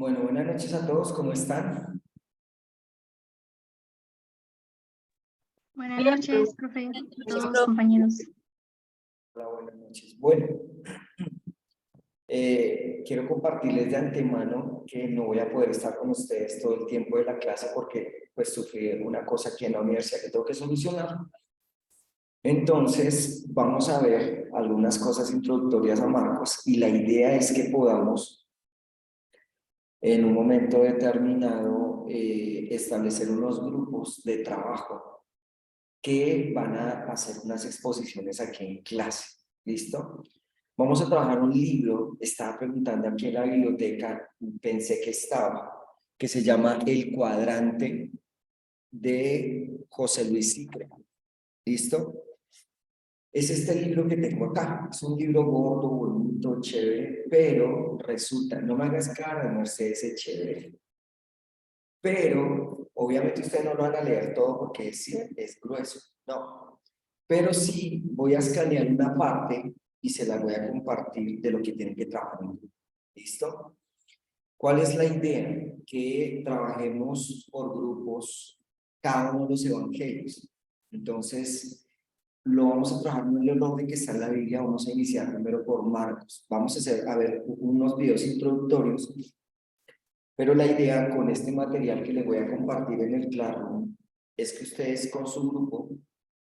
Bueno, buenas noches a todos, ¿cómo están? Buenas noches, profe, a todos compañeros. Hola, buenas noches. Bueno, quiero compartirles de antemano que no voy a poder estar con ustedes todo el tiempo de la clase porque pues sufrí una cosa aquí en la universidad que tengo que solucionar. Entonces, vamos a ver algunas cosas introductorias a Marcos y la idea es que podamos en un momento determinado establecer unos grupos de trabajo que van a hacer unas exposiciones aquí en clase. ¿Listo? Vamos a trabajar un libro, estaba preguntando aquí en la biblioteca, pensé que estaba, que se llama El Cuadrante de José Luis Sucre. ¿Listo? Es este libro que tengo acá. Es un libro gordo, bonito, chévere, pero resulta, no me hagas cara, Mercedes, es chévere. Pero, obviamente ustedes no lo van a leer todo porque es grueso, no. Pero sí voy a escanear una parte y se la voy a compartir de lo que tienen que trabajar en grupo. ¿Listo? ¿Cuál es la idea? Que trabajemos por grupos cada uno de los evangelios. Entonces, lo vamos a trabajar en el orden que está en la Biblia. Vamos a iniciar primero por Marcos. Vamos a hacer, a ver, unos videos introductorios, pero la idea con este material que les voy a compartir en el Classroom es que ustedes con su grupo,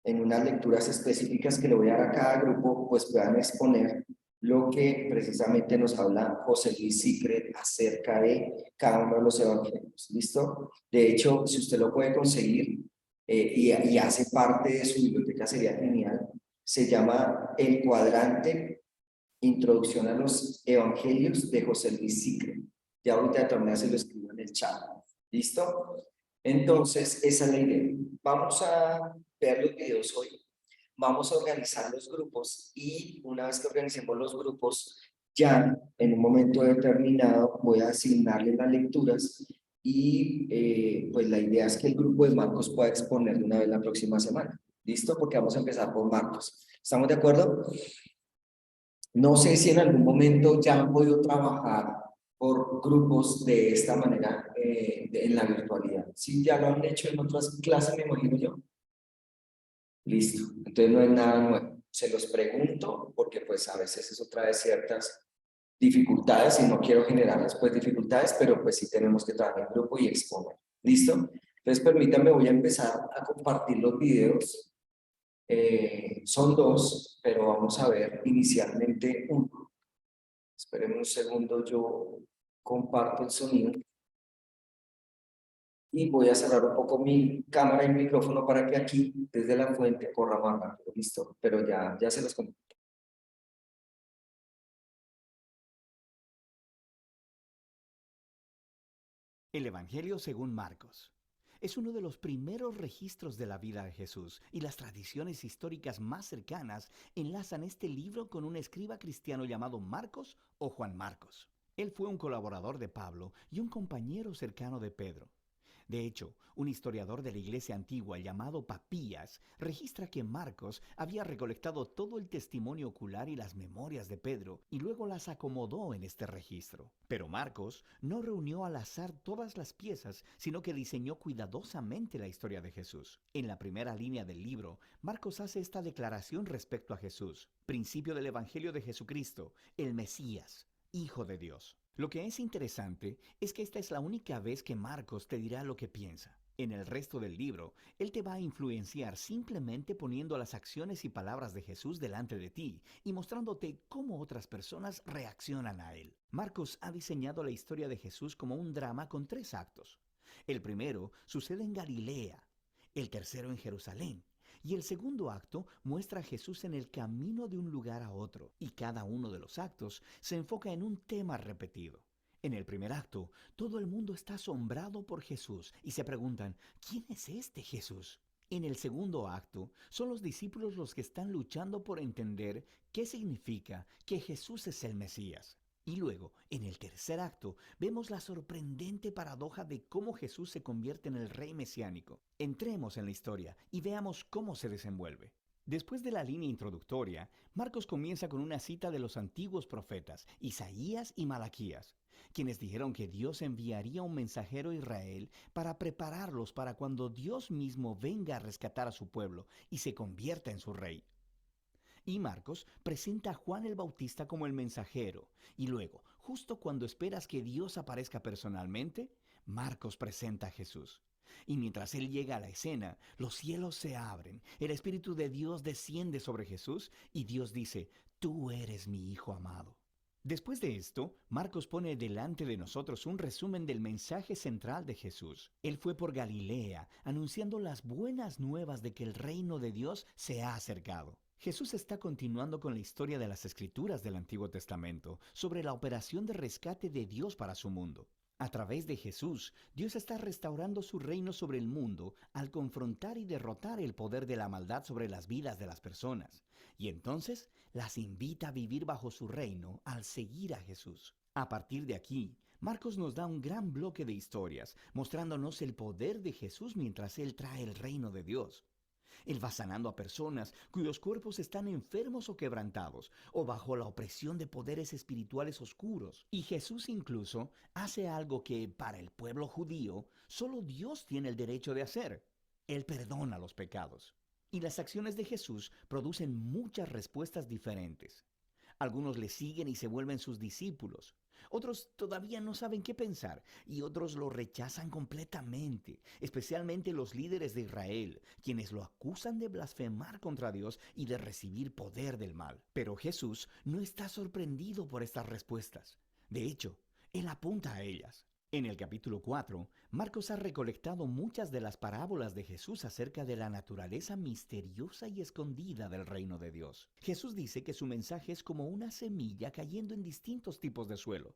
en unas lecturas específicas que le voy a dar a cada grupo, pues puedan exponer lo que precisamente nos habla José Luis Sucre acerca de cada uno de los evangelios. ¿Listo? De hecho, si usted lo puede conseguir y hace parte de su biblioteca, sería genial. Se llama El Cuadrante, Introducción a los Evangelios de José Luis Sucre. Ya ahorita de torneo se lo escribo en el chat. ¿Listo? Entonces, esa es la idea. Vamos a ver los videos hoy. Vamos a organizar los grupos y una vez que organicemos los grupos, ya en un momento determinado voy a asignarle las lecturas y pues la idea es que el grupo de Marcos pueda exponer de una vez la próxima semana. ¿Listo? Porque vamos a empezar por Marcos. ¿Estamos de acuerdo? No sé si en algún momento ya han podido trabajar por grupos de esta manera en la virtualidad. Sí, ya lo han hecho en otras clases, me imagino yo. Listo. Entonces no es nada nuevo. Se los pregunto porque pues a veces eso trae ciertas dificultades y no quiero generar después dificultades, pero pues sí tenemos que trabajar en grupo y exponer. ¿Listo? Entonces permítanme, voy a empezar a compartir los videos. Son dos, pero vamos a ver inicialmente uno. Espérenme un segundo, yo comparto el sonido y voy a cerrar un poco mi cámara y micrófono para que aquí, desde la fuente, corra más rápido. Listo, pero ya se los comparto. El Evangelio según Marcos. Es uno de los primeros registros de la vida de Jesús y las tradiciones históricas más cercanas enlazan este libro con un escriba cristiano llamado Marcos o Juan Marcos. Él fue un colaborador de Pablo y un compañero cercano de Pedro. De hecho, un historiador de la iglesia antigua llamado Papías registra que Marcos había recolectado todo el testimonio ocular y las memorias de Pedro y luego las acomodó en este registro. Pero Marcos no reunió al azar todas las piezas, sino que diseñó cuidadosamente la historia de Jesús. En la primera línea del libro, Marcos hace esta declaración respecto a Jesús, principio del Evangelio de Jesucristo, el Mesías, Hijo de Dios. Lo que es interesante es que esta es la única vez que Marcos te dirá lo que piensa. En el resto del libro, él te va a influenciar simplemente poniendo las acciones y palabras de Jesús delante de ti y mostrándote cómo otras personas reaccionan a él. Marcos ha diseñado la historia de Jesús como un drama con 3 actos. El primero sucede en Galilea, el tercero en Jerusalén y el segundo acto muestra a Jesús en el camino de un lugar a otro, y cada uno de los actos se enfoca en un tema repetido. En el primer acto, todo el mundo está asombrado por Jesús y se preguntan, ¿quién es este Jesús? En el segundo acto, son los discípulos los que están luchando por entender qué significa que Jesús es el Mesías. Y luego, en el tercer acto, vemos la sorprendente paradoja de cómo Jesús se convierte en el rey mesiánico. Entremos en la historia y veamos cómo se desenvuelve. Después de la línea introductoria, Marcos comienza con una cita de los antiguos profetas, Isaías y Malaquías, quienes dijeron que Dios enviaría un mensajero a Israel para prepararlos para cuando Dios mismo venga a rescatar a su pueblo y se convierta en su rey. Y Marcos presenta a Juan el Bautista como el mensajero, y luego, justo cuando esperas que Dios aparezca personalmente, Marcos presenta a Jesús. Y mientras él llega a la escena, los cielos se abren, el Espíritu de Dios desciende sobre Jesús y Dios dice, tú eres mi Hijo amado. Después de esto, Marcos pone delante de nosotros un resumen del mensaje central de Jesús. Él fue por Galilea, anunciando las buenas nuevas de que el reino de Dios se ha acercado. Jesús está continuando con la historia de las Escrituras del Antiguo Testamento sobre la operación de rescate de Dios para su mundo. A través de Jesús, Dios está restaurando su reino sobre el mundo al confrontar y derrotar el poder de la maldad sobre las vidas de las personas. Y entonces las invita a vivir bajo su reino al seguir a Jesús. A partir de aquí, Marcos nos da un gran bloque de historias, mostrándonos el poder de Jesús mientras Él trae el reino de Dios. Él va sanando a personas cuyos cuerpos están enfermos o quebrantados, o bajo la opresión de poderes espirituales oscuros. Y Jesús incluso hace algo que, para el pueblo judío, solo Dios tiene el derecho de hacer. Él perdona los pecados. Y las acciones de Jesús producen muchas respuestas diferentes. Algunos le siguen y se vuelven sus discípulos. Otros todavía no saben qué pensar y otros lo rechazan completamente, especialmente los líderes de Israel, quienes lo acusan de blasfemar contra Dios y de recibir poder del mal. Pero Jesús no está sorprendido por estas respuestas. De hecho, Él apunta a ellas. En el capítulo 4, Marcos ha recolectado muchas de las parábolas de Jesús acerca de la naturaleza misteriosa y escondida del reino de Dios. Jesús dice que su mensaje es como una semilla cayendo en distintos tipos de suelo.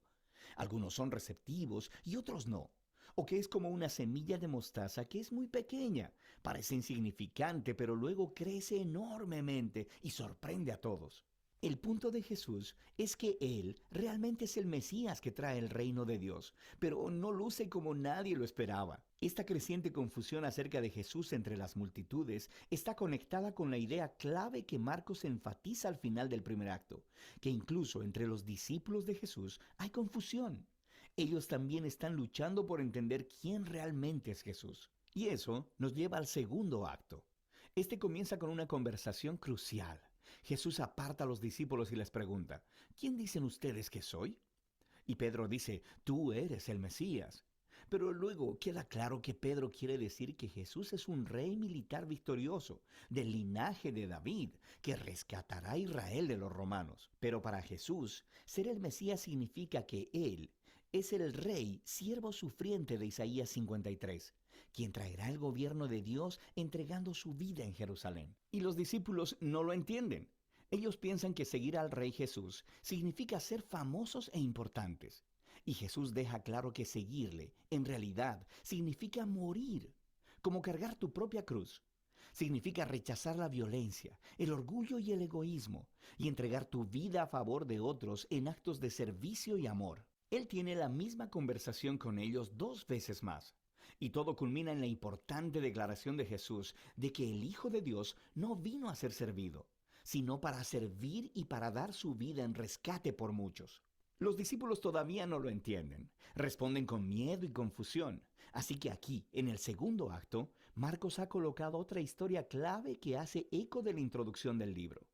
Algunos son receptivos y otros no. O que es como una semilla de mostaza que es muy pequeña, parece insignificante, pero luego crece enormemente y sorprende a todos. El punto de Jesús es que Él realmente es el Mesías que trae el reino de Dios, pero no luce como nadie lo esperaba. Esta creciente confusión acerca de Jesús entre las multitudes está conectada con la idea clave que Marcos enfatiza al final del primer acto, que incluso entre los discípulos de Jesús hay confusión. Ellos también están luchando por entender quién realmente es Jesús. Y eso nos lleva al segundo acto. Este comienza con una conversación crucial. Jesús aparta a los discípulos y les pregunta, ¿quién dicen ustedes que soy? Y Pedro dice, tú eres el Mesías. Pero luego queda claro que Pedro quiere decir que Jesús es un rey militar victorioso, del linaje de David, que rescatará a Israel de los romanos. Pero para Jesús, ser el Mesías significa que Él es el rey, siervo sufriente de Isaías 53, quien traerá el gobierno de Dios entregando su vida en Jerusalén. Y los discípulos no lo entienden. Ellos piensan que seguir al Rey Jesús significa ser famosos e importantes. Y Jesús deja claro que seguirle, en realidad, significa morir, como cargar tu propia cruz. Significa rechazar la violencia, el orgullo y el egoísmo, y entregar tu vida a favor de otros en actos de servicio y amor. Él tiene la misma conversación con ellos 2 veces más. Y todo culmina en la importante declaración de Jesús de que el Hijo de Dios no vino a ser servido, sino para servir y para dar su vida en rescate por muchos. Los discípulos todavía no lo entienden, responden con miedo y confusión. Así que aquí, en el segundo acto, Marcos ha colocado otra historia clave que hace eco de la introducción del libro.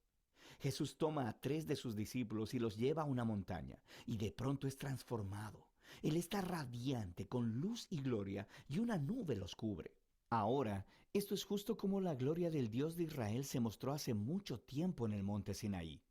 Jesús toma a 3 de sus discípulos y los lleva a una montaña, y de pronto es transformado. Él está radiante, con luz y gloria, y una nube los cubre. Ahora, esto es justo como la gloria del Dios de Israel se mostró hace mucho tiempo en el monte Sinaí.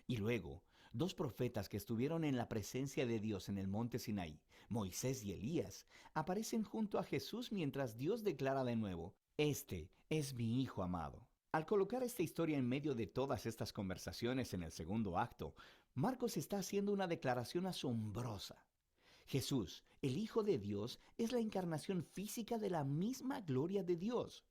Y luego, 2 profetas que estuvieron en la presencia de Dios en el monte Sinaí, Moisés y Elías, aparecen junto a Jesús mientras Dios declara de nuevo, «Este es mi Hijo amado». Al colocar esta historia en medio de todas estas conversaciones en el segundo acto, Marcos está haciendo una declaración asombrosa. Jesús, el Hijo de Dios, es la encarnación física de la misma gloria de Dios.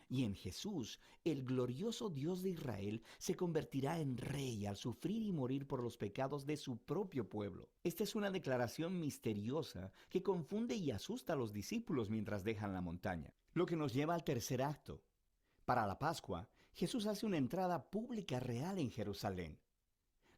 Y en Jesús, el glorioso Dios de Israel se convertirá en rey al sufrir y morir por los pecados de su propio pueblo. Esta es una declaración misteriosa que confunde y asusta a los discípulos mientras dejan la montaña. Lo que nos lleva al tercer acto. Para la Pascua, Jesús hace una entrada pública real en Jerusalén.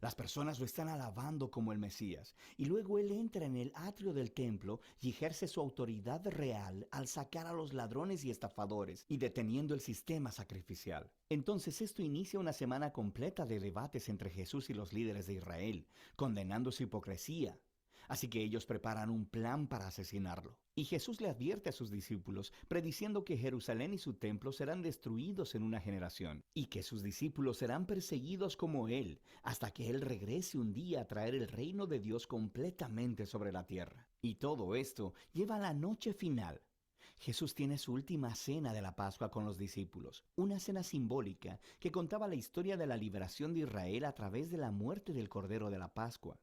Las personas lo están alabando como el Mesías, y luego Él entra en el atrio del templo y ejerce su autoridad real al sacar a los ladrones y estafadores y deteniendo el sistema sacrificial. Entonces esto inicia una semana completa de debates entre Jesús y los líderes de Israel, condenando su hipocresía. Así que ellos preparan un plan para asesinarlo. Y Jesús le advierte a sus discípulos, prediciendo que Jerusalén y su templo serán destruidos en una generación, y que sus discípulos serán perseguidos como Él, hasta que Él regrese un día a traer el reino de Dios completamente sobre la tierra. Y todo esto lleva a la noche final. Jesús tiene su última cena de la Pascua con los discípulos, una cena simbólica que contaba la historia de la liberación de Israel a través de la muerte del Cordero de la Pascua.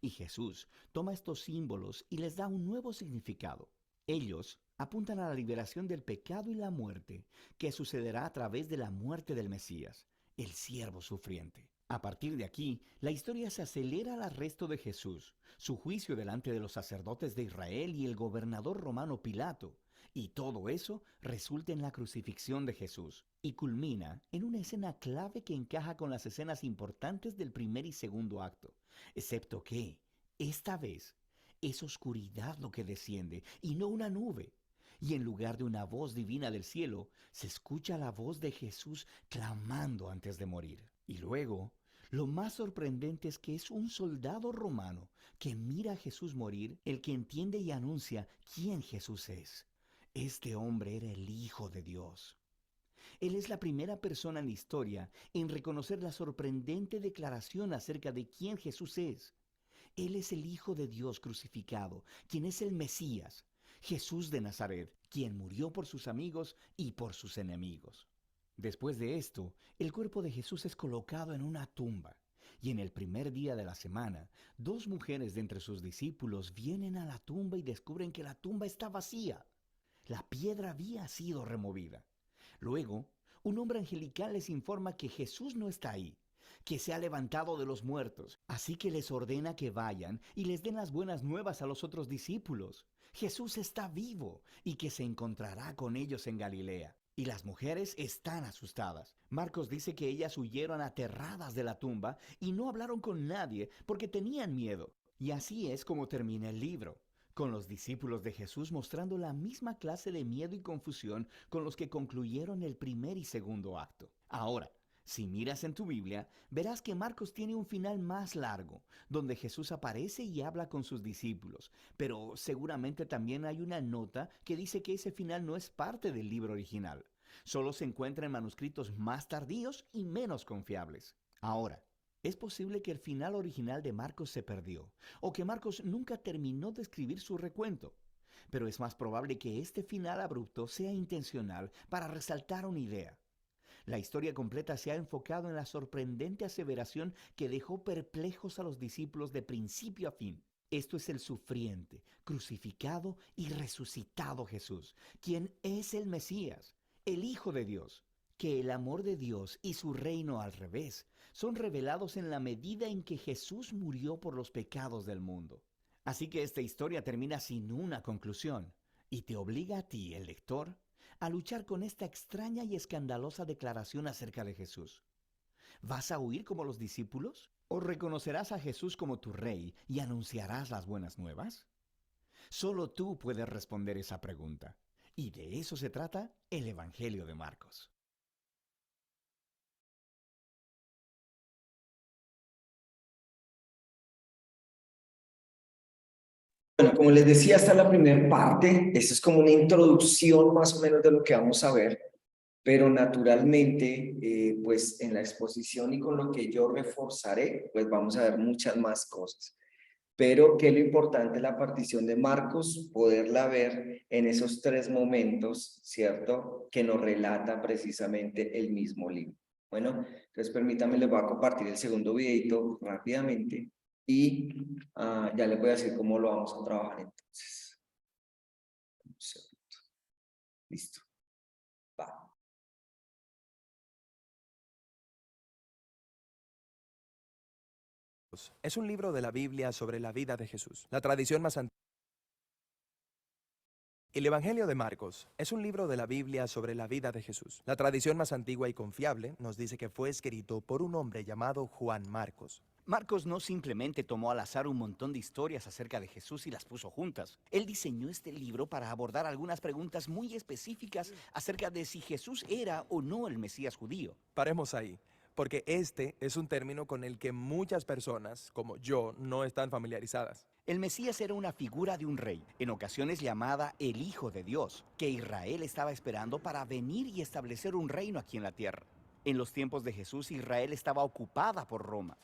Y Jesús toma estos símbolos y les da un nuevo significado. Ellos apuntan a la liberación del pecado y la muerte, que sucederá a través de la muerte del Mesías, el siervo sufriente. A partir de aquí, la historia se acelera al arresto de Jesús, su juicio delante de los sacerdotes de Israel y el gobernador romano Pilato, y todo eso resulta en la crucifixión de Jesús, y culmina en una escena clave que encaja con las escenas importantes del primer y segundo acto, excepto que, esta vez, es oscuridad lo que desciende y no una nube. Y en lugar de una voz divina del cielo, se escucha la voz de Jesús clamando antes de morir. Y luego, lo más sorprendente es que es un soldado romano que mira a Jesús morir, el que entiende y anuncia quién Jesús es. Este hombre era el Hijo de Dios. Él es la primera persona en la historia en reconocer la sorprendente declaración acerca de quién Jesús es. Él es el Hijo de Dios crucificado, quien es el Mesías, Jesús de Nazaret, quien murió por sus amigos y por sus enemigos. Después de esto, el cuerpo de Jesús es colocado en una tumba, y en el primer día de la semana, dos mujeres de entre sus discípulos vienen a la tumba y descubren que la tumba está vacía. La piedra había sido removida. Luego, un hombre angelical les informa que Jesús no está ahí, que se ha levantado de los muertos. Así que les ordena que vayan y les den las buenas nuevas a los otros discípulos. Jesús está vivo y que se encontrará con ellos en Galilea. Y las mujeres están asustadas. Marcos dice que ellas huyeron aterradas de la tumba y no hablaron con nadie porque tenían miedo. Y así es como termina el libro, con los discípulos de Jesús mostrando la misma clase de miedo y confusión con los que concluyeron el primer y segundo acto. Ahora, si miras en tu Biblia, verás que Marcos tiene un final más largo, donde Jesús aparece y habla con sus discípulos, pero seguramente también hay una nota que dice que ese final no es parte del libro original. Solo se encuentra en manuscritos más tardíos y menos confiables. Ahora, es posible que el final original de Marcos se perdió, o que Marcos nunca terminó de escribir su recuento. Pero es más probable que este final abrupto sea intencional para resaltar una idea. La historia completa se ha enfocado en la sorprendente aseveración que dejó perplejos a los discípulos de principio a fin. Esto es el sufriente, crucificado y resucitado Jesús, quien es el Mesías, el Hijo de Dios. Que el amor de Dios y su reino al revés son revelados en la medida en que Jesús murió por los pecados del mundo. Así que esta historia termina sin una conclusión y te obliga a ti, el lector, a luchar con esta extraña y escandalosa declaración acerca de Jesús. ¿Vas a huir como los discípulos? ¿O reconocerás a Jesús como tu rey y anunciarás las buenas nuevas? Solo tú puedes responder esa pregunta. Y de eso se trata el Evangelio de Marcos. Bueno, como les decía, esta es la primera parte. Esta es como una introducción más o menos de lo que vamos a ver. Pero naturalmente, pues en la exposición y con lo que yo reforzaré, pues vamos a ver muchas más cosas. Pero que lo importante es la partición de Marcos, poderla ver en esos tres momentos, ¿cierto? Que nos relata precisamente el mismo libro. Bueno, entonces permítanme, les voy a compartir el segundo videito rápidamente y ya les voy a decir cómo lo vamos a trabajar entonces. Un segundo. Listo. Va. Es un libro de la Biblia sobre la vida de Jesús. La tradición más antigua El Evangelio de Marcos es un libro de la Biblia sobre la vida de Jesús. La tradición más antigua y confiable nos dice que fue escrito por un hombre llamado Juan Marcos. Marcos no simplemente tomó al azar un montón de historias acerca de Jesús y las puso juntas. Él diseñó este libro para abordar algunas preguntas muy específicas acerca de si Jesús era o no el Mesías judío. Paremos ahí, porque este es un término con el que muchas personas, como yo, no están familiarizadas. El Mesías era una figura de un rey, en ocasiones llamada el Hijo de Dios, que Israel estaba esperando para venir y establecer un reino aquí en la tierra. En los tiempos de Jesús, Israel estaba ocupada por Roma.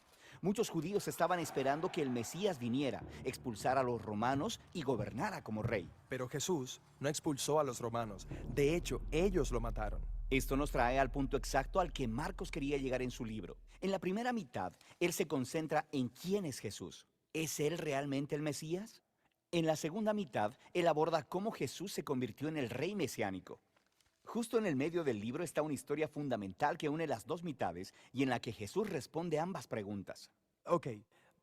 Muchos judíos estaban esperando que el Mesías viniera, expulsara a los romanos y gobernara como rey. Pero Jesús no expulsó a los romanos. De hecho, ellos lo mataron. Esto nos trae al punto exacto al que Marcos quería llegar en su libro. En la primera mitad, él se concentra en quién es Jesús. ¿Es él realmente el Mesías? En la segunda mitad, él aborda cómo Jesús se convirtió en el rey mesiánico. Justo en el medio del libro está una historia fundamental que une las dos mitades y en la que Jesús responde ambas preguntas. Ok,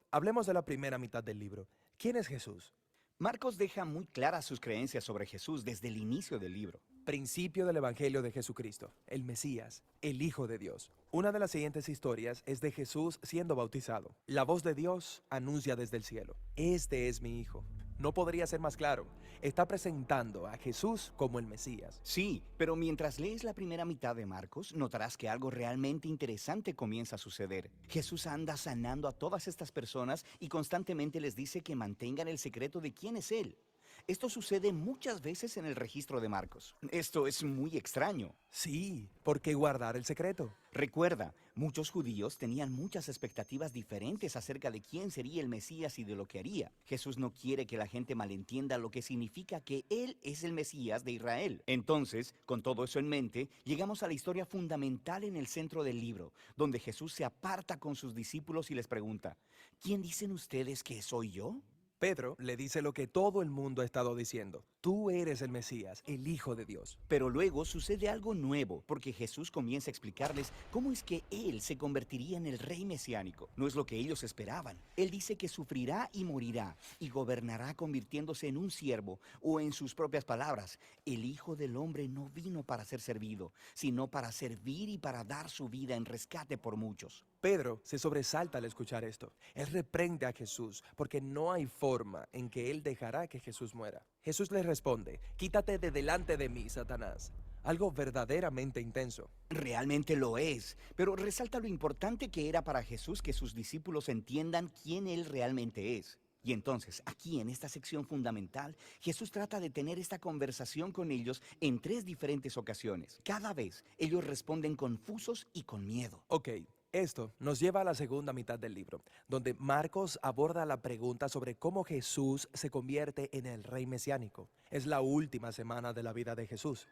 hablemos de la primera mitad del libro. ¿Quién es Jesús? Marcos deja muy claras sus creencias sobre Jesús desde el inicio del libro. Principio del Evangelio de Jesucristo, el Mesías, el Hijo de Dios. Una de las siguientes historias es de Jesús siendo bautizado. La voz de Dios anuncia desde el cielo: este es mi Hijo. No podría ser más claro. Está presentando a Jesús como el Mesías. Sí, pero mientras lees la primera mitad de Marcos, notarás que algo realmente interesante comienza a suceder. Jesús anda sanando a todas estas personas y constantemente les dice que mantengan el secreto de quién es Él. Esto sucede muchas veces en el registro de Marcos. Esto es muy extraño. Sí, ¿por qué guardar el secreto? Recuerda, muchos judíos tenían muchas expectativas diferentes acerca de quién sería el Mesías y de lo que haría. Jesús no quiere que la gente malentienda lo que significa que Él es el Mesías de Israel. Entonces, con todo eso en mente, llegamos a la historia fundamental en el centro del libro, donde Jesús se aparta con sus discípulos y les pregunta: ¿quién dicen ustedes que soy yo? Pedro le dice lo que todo el mundo ha estado diciendo: tú eres el Mesías, el Hijo de Dios. Pero luego sucede algo nuevo, porque Jesús comienza a explicarles cómo es que Él se convertiría en el rey mesiánico. No es lo que ellos esperaban. Él dice que sufrirá y morirá, y gobernará convirtiéndose en un siervo, o en sus propias palabras: el Hijo del Hombre no vino para ser servido, sino para servir y para dar su vida en rescate por muchos. Pedro se sobresalta al escuchar esto. Él reprende a Jesús porque no hay forma en que él dejará que Jesús muera. Jesús le responde: quítate de delante de mí, Satanás. Algo verdaderamente intenso. Realmente lo es, pero resalta lo importante que era para Jesús que sus discípulos entiendan quién Él realmente es. Y entonces, aquí en esta sección fundamental, Jesús trata de tener esta conversación con ellos en 3 diferentes ocasiones. Cada vez, ellos responden confusos y con miedo. Ok, esto nos lleva a la segunda mitad del libro, donde Marcos aborda la pregunta sobre cómo Jesús se convierte en el rey mesiánico. Es la última semana de la vida de Jesús.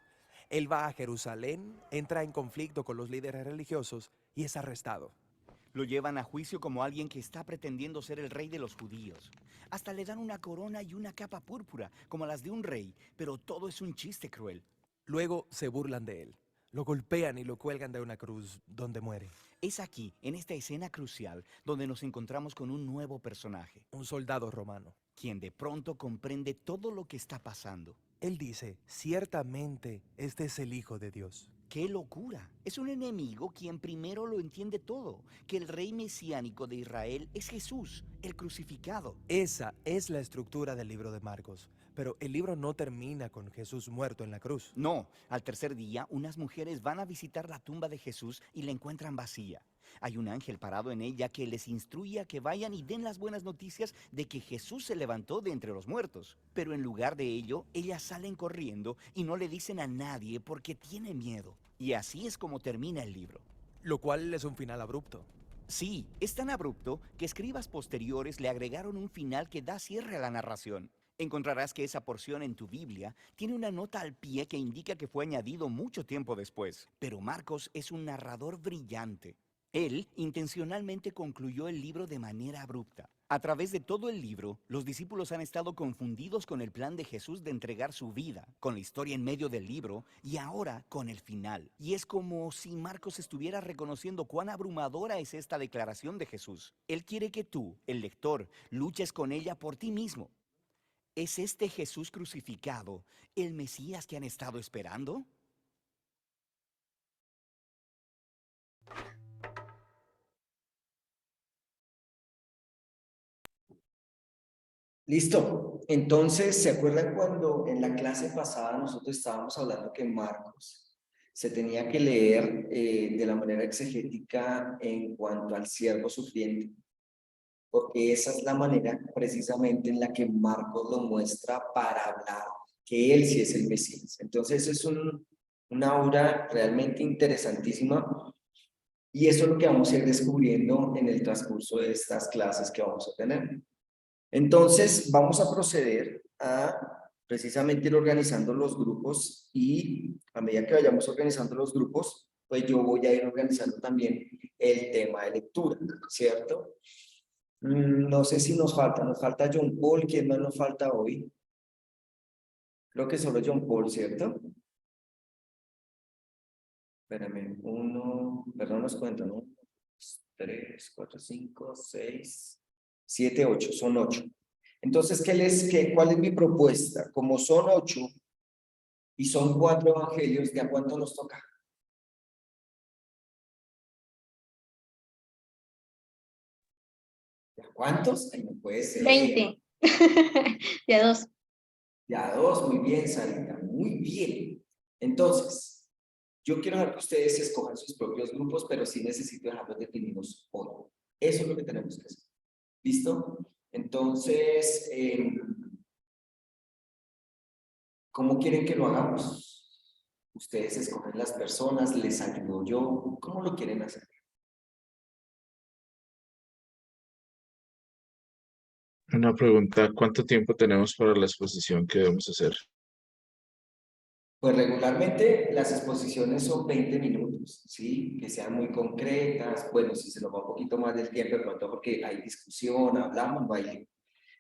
Él va a Jerusalén, entra en conflicto con los líderes religiosos y es arrestado. Lo llevan a juicio como alguien que está pretendiendo ser el rey de los judíos. Hasta le dan una corona y una capa púrpura, como las de un rey, pero todo es un chiste cruel. Luego se burlan de él. Lo golpean y lo cuelgan de una cruz, donde muere. Es aquí, en esta escena crucial, donde nos encontramos con un nuevo personaje, Un soldado romano. quien de pronto comprende todo lo que está pasando. Él dice: ciertamente este es el Hijo de Dios. ¡Qué locura! Es un enemigo quien primero lo entiende todo, que el rey mesiánico de Israel es Jesús, el crucificado. Esa es la estructura del libro de Marcos. Pero el libro no termina con Jesús muerto en la cruz. No, al tercer día, unas mujeres van a visitar la tumba de Jesús y la encuentran vacía. Hay un ángel parado en ella que les instruye a que vayan y den las buenas noticias de que Jesús se levantó de entre los muertos. Pero en lugar de ello, ellas salen corriendo y no le dicen a nadie porque tienen miedo. Y así es como termina el libro. Lo cual es un final abrupto. Sí, es tan abrupto que escribas posteriores le agregaron un final que da cierre a la narración. Encontrarás que esa porción en tu Biblia tiene una nota al pie que indica que fue añadido mucho tiempo después. Pero Marcos es un narrador brillante. Él intencionalmente concluyó el libro de manera abrupta. A través de todo el libro, los discípulos han estado confundidos con el plan de Jesús de entregar su vida, con la historia en medio del libro y ahora con el final. Y es como si Marcos estuviera reconociendo cuán abrumadora es esta declaración de Jesús. Él quiere que tú, el lector, luches con ella por ti mismo. ¿Es este Jesús crucificado el Mesías que han estado esperando? Listo. Entonces, ¿se acuerdan cuando en la clase pasada nosotros estábamos hablando que Marcos se tenía que leer de la manera exegética en cuanto al siervo sufriente? Porque esa es la manera precisamente en la que Marcos lo muestra para hablar que él sí es el Mesías. Entonces es una obra realmente interesantísima y eso es lo que vamos a ir descubriendo en el transcurso de estas clases que vamos a tener. Entonces vamos a proceder a precisamente ir organizando los grupos y a medida que vayamos organizando los grupos, pues yo voy a ir organizando también el tema de lectura, ¿cierto? No sé si nos falta John Paul. ¿Quién más nos falta hoy? Creo que solo John Paul, ¿cierto? Espérame, perdón, los cuento, ¿no? 3, 4, 5, 6, 7, 8, son 8. Entonces, ¿cuál es mi propuesta? Como son 8 y son 4 evangelios, ¿de a cuánto nos toca? ¿De a cuántos? Ay, no puede ser. 20. De a 2. Ya 2, muy bien, Sarita, muy bien. Entonces, yo quiero dejar que ustedes escojan sus propios grupos, pero sí necesito dejarlos definidos hoy. Eso es lo que tenemos que hacer. ¿Listo? Entonces, ¿cómo quieren que lo hagamos? Ustedes escogen las personas, les ayudo yo. ¿Cómo lo quieren hacer? Una pregunta, ¿cuánto tiempo tenemos para la exposición que debemos hacer? Pues regularmente las exposiciones son 20 minutos, ¿sí? Que sean muy concretas. Bueno, si se nos va un poquito más del tiempo, de pronto porque hay discusión, hablamos, baile.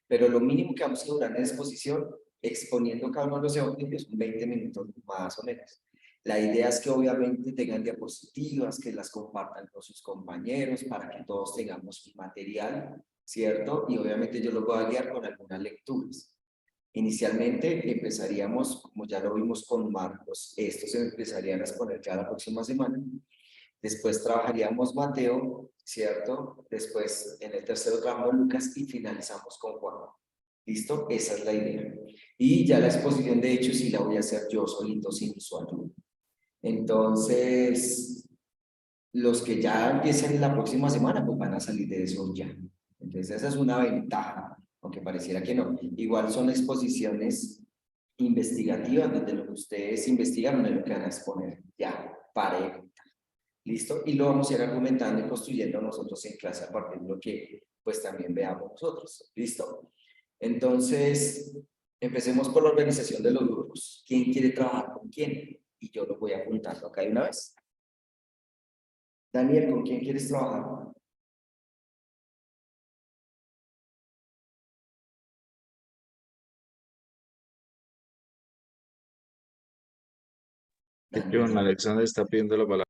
Pero lo mínimo que vamos a durar en la exposición, exponiendo cada uno de los evangelios, son 20 minutos más o menos. La idea es que obviamente tengan diapositivas, que las compartan con sus compañeros para que todos tengamos un material, ¿cierto? Y obviamente yo los voy a guiar con algunas lecturas. Inicialmente empezaríamos, como ya lo vimos con Marcos, estos se empezarían a exponer ya la próxima semana. Después trabajaríamos Mateo, ¿cierto? Después en el tercero trabajamos Lucas y finalizamos con Juan. ¿Listo? Esa es la idea. Y ya la exposición, de hecho, sí la voy a hacer yo solito sin su ayuda. Entonces, los que ya empiecen la próxima semana, pues van a salir de eso ya. Entonces, esa es una ventaja, aunque pareciera que no. Igual son exposiciones investigativas, donde lo que ustedes investigaron es lo que van a exponer ya, para ¿listo? Y lo vamos a ir argumentando y construyendo nosotros en clase a partir de lo que pues también veamos nosotros, ¿listo? Entonces, empecemos por la organización de los grupos. ¿Quién quiere trabajar con quién? Y yo lo voy apuntando acá de una vez. Daniel, ¿con quién quieres trabajar? John Daniel, Alexander está pidiendo la palabra.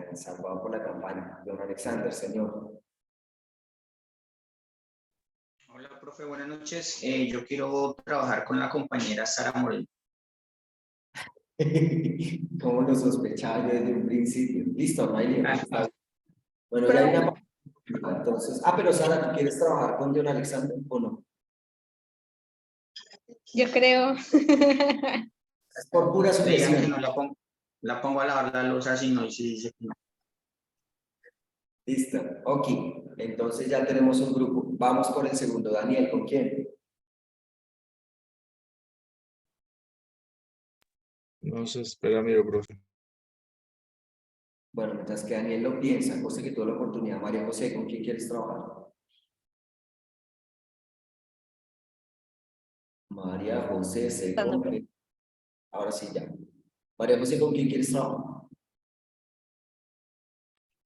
tan salvado por la campaña. Don Alexander, señor. Hola, profe, buenas noches. Yo quiero trabajar con la compañera Sara Moreno. Como lo sospechaba yo desde un principio. Listo, no hay lío. Está bien. Bueno, ya hay una. Entonces, pero Sara, ¿tú quieres trabajar con John Alexander o no? Yo creo. Es por pura Le digan que sujeción. no la pongo a lavar la losa, si no, y si dice que no. Listo, ok. Entonces ya tenemos un grupo. Vamos con el segundo. Daniel, ¿con quién? No se espera, miro, profe. Bueno, mientras que Daniel lo piensa, José que tuvo la oportunidad. María José, ¿con quién quieres trabajar? María José se compre. Ahora sí ya. María José, ¿con quién quieres trabajar?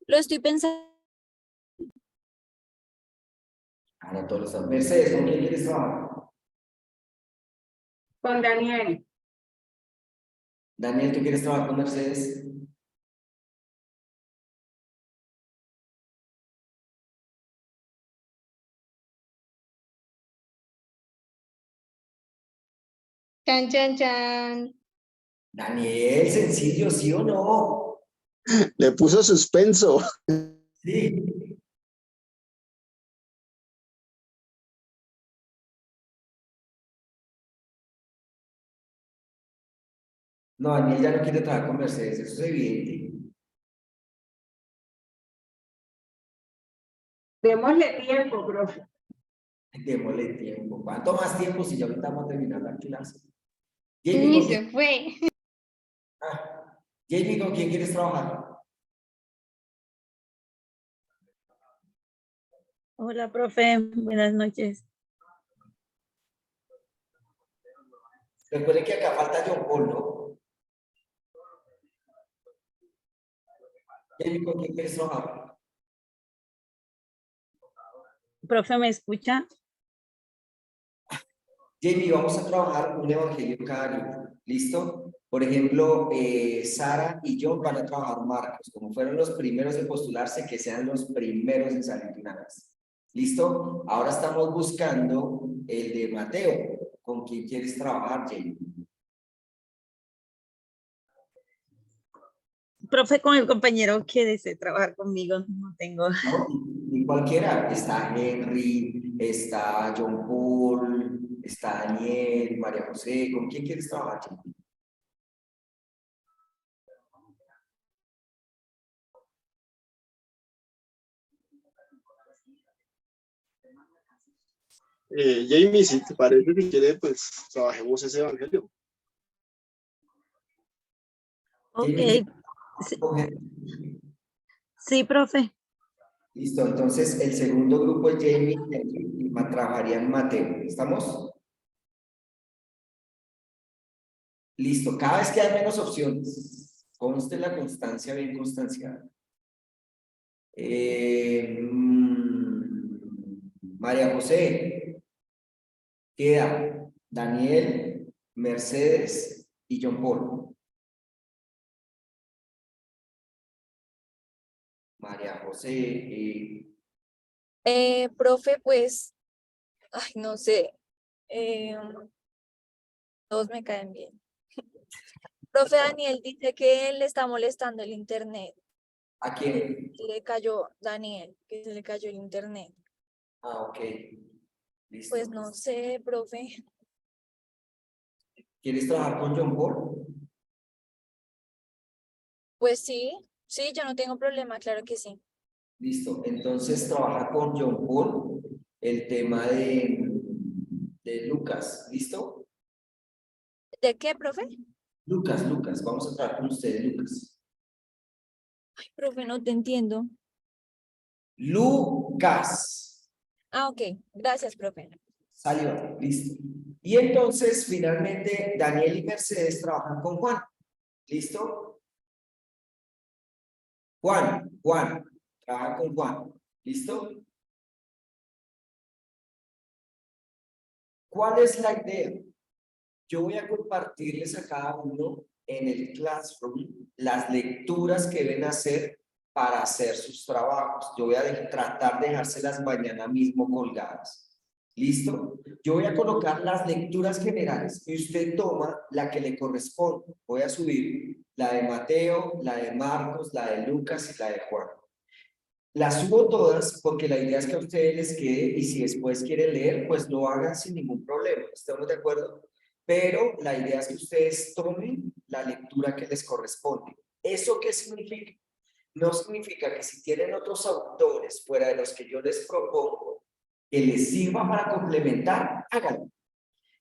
Lo estoy pensando. Ahora todos los Mercedes, ¿con quién quieres trabajar? Con Daniel. Daniel, ¿tú quieres trabajar con Mercedes? Chan, chan, chan. Daniel, sencillo, ¿sí o no? Le puso suspenso. Sí. No, Daniel ya no quiere trabajar con Mercedes, eso es evidente. Démosle tiempo, profe. Démosle tiempo. ¿Cuánto más tiempo si ya ahorita vamos a terminar la clase? Jamie, Ni ¿con quién, se fue. Jamie, ¿con quién quieres trabajar? Hola, profe. Buenas noches. Recuerden que acá falta John Paul, ¿no? Jamie, ¿con quién quieres trabajar? Profe, ¿me escucha? Jamie, vamos a trabajar un evangelio cada grupo. ¿Listo? Por ejemplo, Sara y John van a trabajar Marcos. Como fueron los primeros en postularse, que sean los primeros en salir de una vez. ¿Listo? Ahora estamos buscando el de Mateo. ¿Con quién quieres trabajar, Jamie? Profe, con el compañero que desee trabajar conmigo, no tengo. No, y cualquiera. Está Henry, está John Paul, está Daniel, María José. ¿Con quién quieres trabajar, Jamie? Jamie, si te parece que quiere, pues trabajemos ese evangelio. Ok. Jamie, Sí, coge- sí, profe. Listo, entonces el segundo grupo es Jamie y trabajarían Mateo. ¿Estamos? Listo, cada vez que hay menos opciones, conste la constancia bien constanciada. María José, queda Daniel, Mercedes y John Paul. María José, Profe, pues, ay, no sé. Todos me caen bien. Profe Daniel dice que le está molestando el internet. ¿a quién? Le cayó Daniel, que se le cayó el internet. Ah, ok. Listo. Pues no sé, profe. ¿Quieres trabajar con John Paul? Pues sí, sí, yo no tengo problema, claro que sí. Listo, entonces trabaja con John Paul el tema de Lucas, ¿listo? ¿De qué, profe? Lucas, vamos a trabajar con ustedes, Lucas. Ay, profe, no te entiendo. Lucas, Ah, ok, gracias, profe. salió, listo. Y entonces, finalmente, Daniel y Mercedes trabajan con Juan, ¿listo? Juan, trabaja con Juan, ¿listo? ¿Cuál es la idea? Yo voy a compartirles a cada uno en el Classroom las lecturas que deben hacer para hacer sus trabajos. Yo voy a tratar de dejárselas mañana mismo colgadas. ¿Listo? Yo voy a colocar las lecturas generales y usted toma la que le corresponde. Voy a subir la de Mateo, la de Marcos, la de Lucas y la de Juan. Las subo todas porque la idea es que a ustedes les quede y si después quieren leer, pues lo hagan sin ningún problema. ¿Estamos de acuerdo? Pero la idea es que ustedes tomen la lectura que les corresponde. ¿Eso qué significa? No significa que si tienen otros autores fuera de los que yo les propongo que les sirva para complementar, háganlo.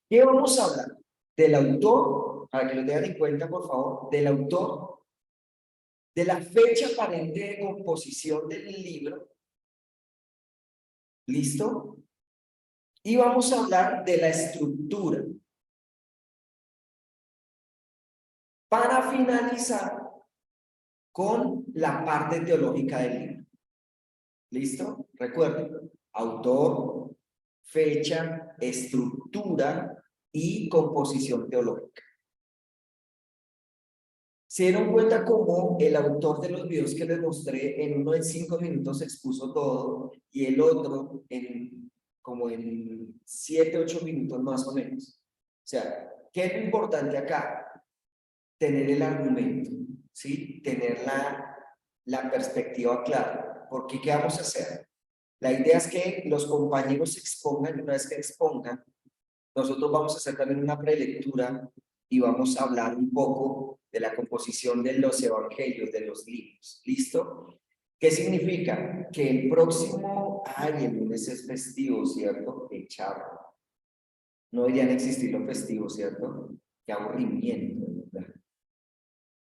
¿Qué vamos a hablar? Del autor, para que lo tengan en cuenta, por favor, del autor, de la fecha aparente de composición del libro. ¿Listo? Y vamos a hablar de la estructura. Para finalizar con la parte teológica del libro. ¿Listo? Recuerden, autor, fecha, estructura y composición teológica. Se dieron cuenta cómo el autor de los videos que les mostré, en uno en 5 minutos expuso todo y el otro como en 7, 8 minutos más o menos. O sea, ¿qué es lo importante acá? Tener el argumento, ¿sí? Tener la perspectiva clara. Porque, ¿qué vamos a hacer? La idea es que los compañeros expongan, y una vez que expongan, nosotros vamos a hacer también una prelectura y vamos a hablar un poco de la composición de los evangelios, de los libros. ¿Listo? ¿Qué significa? Que el próximo, el lunes es festivo, ¿cierto? Qué charro. No deberían existir los festivos, ¿cierto? Qué aburrimiento, ¿verdad?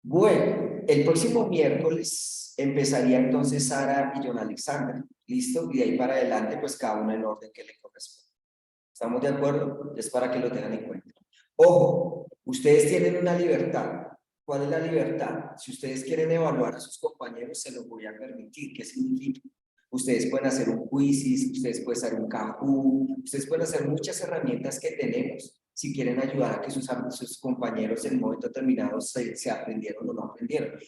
Bueno, el próximo miércoles empezaría entonces Sara y John Alexander. ¿Listo? Y de ahí para adelante, pues cada uno en orden que le corresponde. ¿Estamos de acuerdo? Es para que lo tengan en cuenta. Ojo, ustedes tienen una libertad. ¿Cuál es la libertad? Si ustedes quieren evaluar a sus compañeros, se los voy a permitir. ¿Qué significa? Ustedes pueden hacer un quizzes, ustedes pueden hacer un Kahoot, ustedes pueden hacer muchas herramientas que tenemos si quieren ayudar a que sus compañeros en un momento determinado se aprendieron o no aprendieron.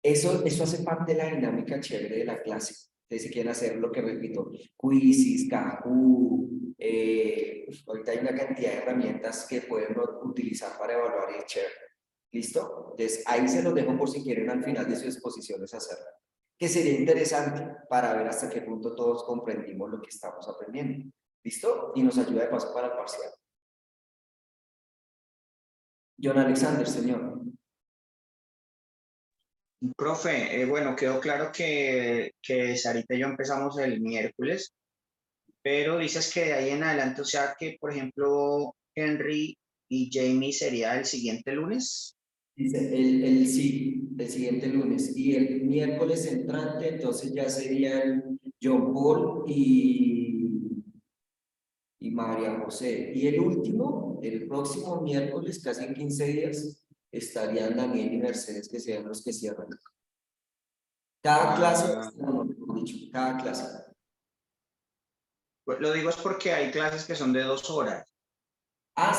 Eso hace parte de la dinámica chévere de la clase. Ustedes si quieren hacer lo que repito, quizzes, Kahoot, ahorita hay una cantidad de herramientas que pueden utilizar para evaluar y es chévere. ¿Listo? Entonces ahí se los dejo por si quieren al final de sus exposiciones hacerlo. Que sería interesante para ver hasta qué punto todos comprendimos lo que estamos aprendiendo. ¿Listo? Y nos ayuda de paso para el parcial. John Alexander, señor. Profe, bueno, quedó claro que Sarita y yo empezamos el miércoles, pero dices que de ahí en adelante, o sea que, por ejemplo, Henry y Jamie sería el siguiente lunes. Dice, sí, el siguiente lunes. Y el miércoles entrante, entonces ya serían John Paul y María José. Y el último, el próximo miércoles, casi en 15 días, estarían Daniel y Mercedes, que sean los que cierran. Cada clase, cada clase. Pues lo digo es porque hay clases que son de 2 horas.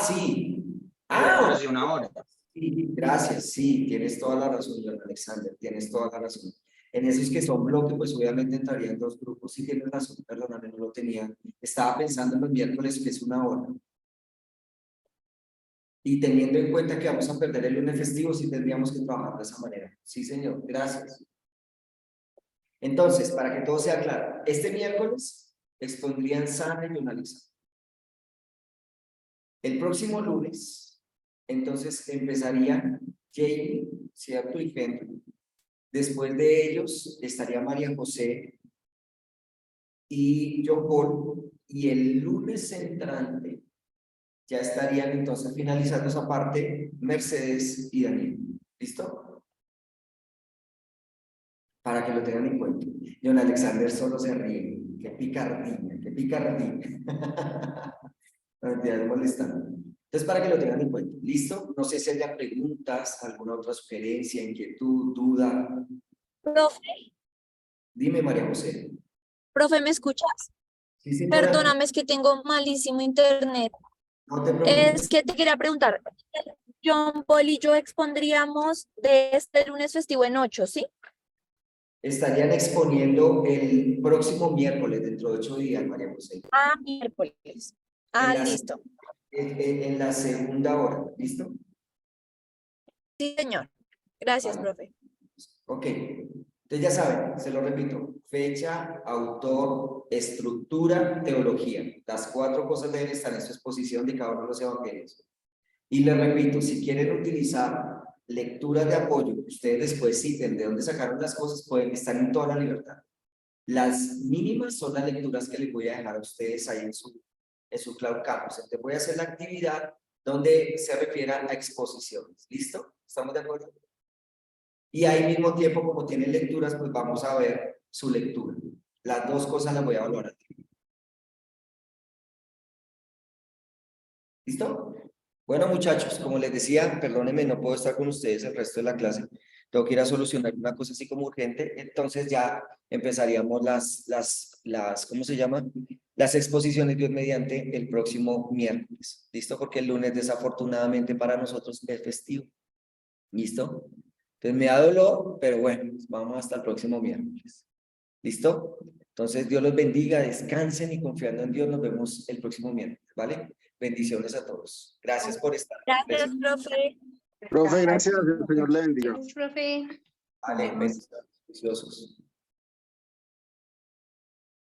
Sí. Otras de 1 hora. Sí, gracias, sí, tienes toda la razón, John Alexander, tienes toda la razón. En esos que son bloques, pues obviamente entrarían 2 grupos. Sí, tienes razón, perdóname, no lo tenía. Estaba pensando en los miércoles, que es 1 hora. Y teniendo en cuenta que vamos a perder el lunes festivo, sí tendríamos que trabajar de esa manera. Sí, señor, gracias. Entonces, para que todo sea claro, este miércoles expondrían Sara y John Alexander. El próximo lunes, entonces empezaría Jamie, ¿cierto? Y Henry. Después de ellos estaría María José y John Paul. Y el lunes entrante ya estarían entonces finalizando esa parte Mercedes y Daniel. ¿Listo? Para que lo tengan en cuenta. John Alexander solo se ríe. Qué picardía, qué picardía. Me molestando. Entonces, para que lo tengan en cuenta. ¿Listo? No sé si haya preguntas, alguna otra sugerencia, inquietud, duda. Profe, Dime, María José. profe, ¿me escuchas? Sí, señora. Perdóname, es que tengo malísimo internet. No te preocupes. Es que te quería preguntar, John Paul y yo expondríamos de este lunes festivo en 8, ¿sí? Estarían exponiendo el próximo miércoles, dentro de 8 días, María José. Miércoles. Listo. En la segunda hora, ¿listo? Sí, señor. Gracias, profe. Ok. Entonces ya saben, se lo repito, fecha, autor, estructura, teología. Las 4 cosas deben estar en su exposición de cada uno de los evangelios. Y les repito, si quieren utilizar lecturas de apoyo, ustedes después citen de dónde sacaron las cosas, pueden estar en toda la libertad. Las mínimas son las lecturas que les voy a dejar a ustedes ahí en su Cloud Campus. Entonces voy a hacer la actividad donde se refiera a exposiciones. ¿Listo? ¿Estamos de acuerdo? Y ahí mismo tiempo, como tienen lecturas, pues vamos a ver su lectura. Las 2 cosas las voy a evaluar aquí. ¿Listo? Bueno, muchachos, como les decía, perdónenme, no puedo estar con ustedes el resto de la clase. Tengo que ir a solucionar una cosa así como urgente. Entonces ya empezaríamos ¿cómo se llaman? Las exposiciones, Dios mediante, el próximo miércoles. ¿Listo? Porque el lunes, desafortunadamente, para nosotros es festivo. ¿Listo? Entonces me da dolor, pero bueno, vamos hasta el próximo miércoles. ¿Listo? Entonces Dios los bendiga, descansen y confiando en Dios nos vemos el próximo miércoles, ¿vale? Bendiciones a todos. Gracias por estar. Gracias, profe. Profe, gracias, el Señor le bendiga. Gracias, profe. Vale, bendiciones. Preciosos.